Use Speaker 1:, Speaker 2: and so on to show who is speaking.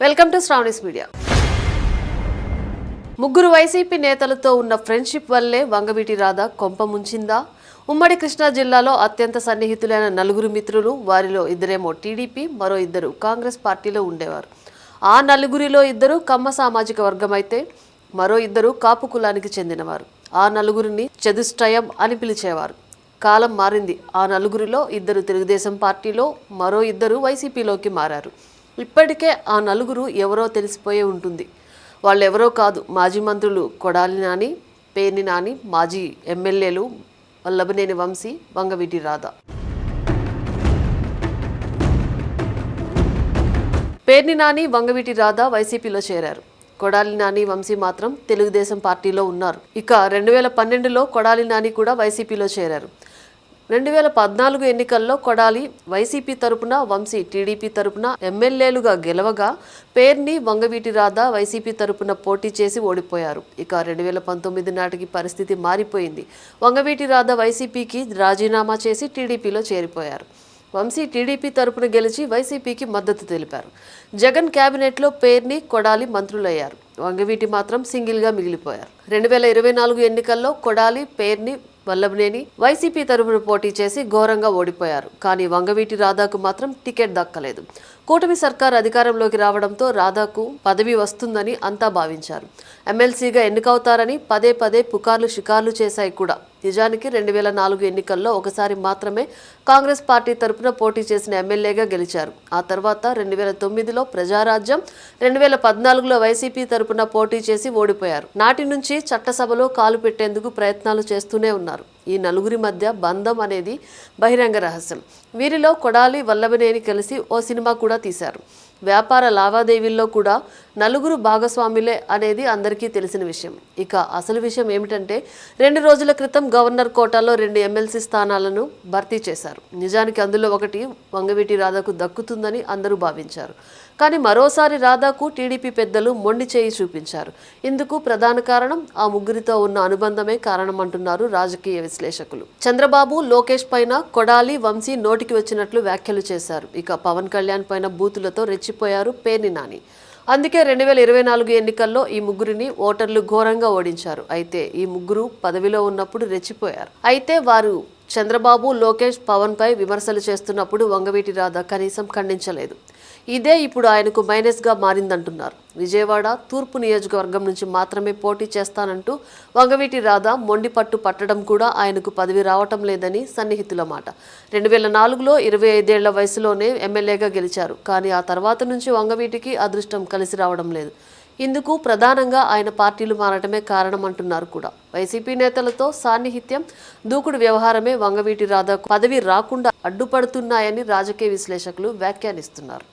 Speaker 1: Welcome to Sravani's media. ముగ్గురు YCP నేతలతో ఉన్న ఫ్రెండ్షిప్ వల్లే వంగవీటి రాధ కొంప ముంచిందా? ఉమ్మడి కృష్ణా జిల్లాలో అత్యంత సన్నిహితులైన నలుగురు మిత్రులు, వారిలో ఇద్దరేమో టీడీపీ, మరో ఇద్దరు కాంగ్రెస్ పార్టీలో ఉండేవారు. ఆ నలుగురిలో ఇద్దరు కమ్మ సామాజిక వర్గం అయితే మరో ఇద్దరు కాపు కులానికి చెందినవారు. ఆ నలుగురిని చతుష్టయం అని పిలిచేవారు. కాలం మారింది. ఆ నలుగురిలో ఇద్దరు తెలుగుదేశం పార్టీలో, మరో ఇద్దరు వైసీపీలోకి మారారు. ఇప్పటికే ఆ నలుగురు ఎవరో తెలిసిపోయే ఉంటుంది. వాళ్ళెవరో కాదు, మాజీ మంత్రులు కొడాలి నాని, పేర్ని నాని, మాజీ ఎమ్మెల్యేలు వల్లభనేని వంశీ, వంగవీటి రాధ. పేర్ని నాని, వంగవీటి రాధ వైసీపీలో చేరారు. కొడాలి నాని, వంశీ మాత్రం తెలుగుదేశం పార్టీలో ఉన్నారు. ఇక 2012లో కొడాలి నాని కూడా వైసీపీలో చేరారు. 2014 ఎన్నికల్లో కొడాలి వైసీపీ తరపున, వంశీ టీడీపీ తరపున ఎమ్మెల్యేలుగా గెలవగా పేర్ని, వంగవీటి రాధ వైసీపీ తరపున పోటీ చేసి ఓడిపోయారు. ఇక 2019 నాటికి పరిస్థితి మారిపోయింది. వంగవీటి రాధ వైసీపీకి రాజీనామా చేసి టీడీపీలో చేరిపోయారు. వంశీ టీడీపీ తరపున గెలిచి వైసీపీకి మద్దతు తెలిపారు. జగన్ కేబినెట్లో పేర్ని, కొడాలి మంత్రులయ్యారు. వంగవీటి మాత్రం సింగిల్గా మిగిలిపోయారు. 2024 ఎన్నికల్లో కొడాలి, పేర్ని, వల్లభనేని వైసీపీ తరపున పోటీ చేసి ఘోరంగా ఓడిపోయారు. కానీ వంగవీటి రాధాకు మాత్రం టికెట్ దక్కలేదు. కూటమి సర్కార్ అధికారంలోకి రావడంతో రాధాకు పదవి వస్తుందని అంతా భావించారు. ఎమ్మెల్సీగా ఎన్నికవుతారని పదే పదే పుకార్లు షికార్లు చేశాయి కూడా. నిజానికి 2004 ఎన్నికల్లో ఒకసారి మాత్రమే కాంగ్రెస్ పార్టీ తరపున పోటీ చేసిన ఎమ్మెల్యేగా గెలిచారు. ఆ తర్వాత 2009లో ప్రజారాజ్యం, 2014లో వైసీపీ తరపున పోటీ చేసి ఓడిపోయారు. నాటి నుంచి చట్టసభలో కాలు పెట్టేందుకు ప్రయత్నాలు చేస్తూనే ఉన్నారు. ఈ నలుగురి మధ్య బంధం అనేది బహిరంగ రహస్యం. వీరిలో కొడాలి, వల్లభనేని కలిసి ఓ సినిమా కూడా తీశారు. వ్యాపార లావాదేవీల్లో కూడా నలుగురు భాగస్వాములే అనేది అందరికీ తెలిసిన విషయం. ఇక అసలు విషయం ఏమిటంటే 2 రోజుల క్రితం గవర్నర్ కోటాలో 2 ఎమ్మెల్సీ స్థానాలను భర్తీ చేశారు. నిజానికి అందులో ఒకటి వంగవీటి రాధకు దక్కుతుందని అందరూ భావించారు. కానీ మరోసారి రాధాకు టీడీపీ పెద్దలు మొండి చేయి చూపించారు. ఇందుకు ప్రధాన కారణం ఆ ముగ్గురితో ఉన్న అనుబంధమే కారణం అంటున్నారు రాజకీయ విశ్లేషకులు. చంద్రబాబు, లోకేష్ పైన కొడాలి, వంశీ నోటికి వచ్చినట్లు వ్యాఖ్యలు చేశారు. ఇక పవన్ కళ్యాణ్ పైన బూతులతో రెచ్చిపోయారు పేర్ని నాని. అందుకే 2024 ఎన్నికల్లో ఈ ముగ్గురిని ఓటర్లు ఘోరంగా ఓడించారు. అయితే ఈ ముగ్గురు పదవిలో ఉన్నప్పుడు రెచ్చిపోయారు. అయితే వారు చంద్రబాబు, లోకేష్, పవన్ పై విమర్శలు చేస్తున్నప్పుడు వంగవీటి రాధ కనీసం ఖండించలేదు. ఇదే ఇప్పుడు ఆయనకు మైనస్గా మారిందంటున్నారు. విజయవాడ తూర్పు నియోజకవర్గం నుంచి మాత్రమే పోటీ చేస్తానంటూ వంగవీటి రాధ మొండి పట్టు పట్టడం కూడా ఆయనకు పదవి రావటం లేదని సన్నిహితుల మాట. 2004లో 25 ఏళ్ల వయసులోనే ఎమ్మెల్యేగా గెలిచారు. కానీ ఆ తర్వాత నుంచి వంగవీటికి అదృష్టం కలిసి రావడం లేదు. ఇందుకు ప్రధానంగా ఆయన పార్టీలు మారటమే కారణం అంటున్నారు కూడా. వైసీపీ నేతలతో సాన్నిహిత్యం, దూకుడు వ్యవహారమే వంగవీటి రాధకు పదవి రాకుండా అడ్డుపడుతున్నాయని రాజకీయ విశ్లేషకులు వ్యాఖ్యానిస్తున్నారు.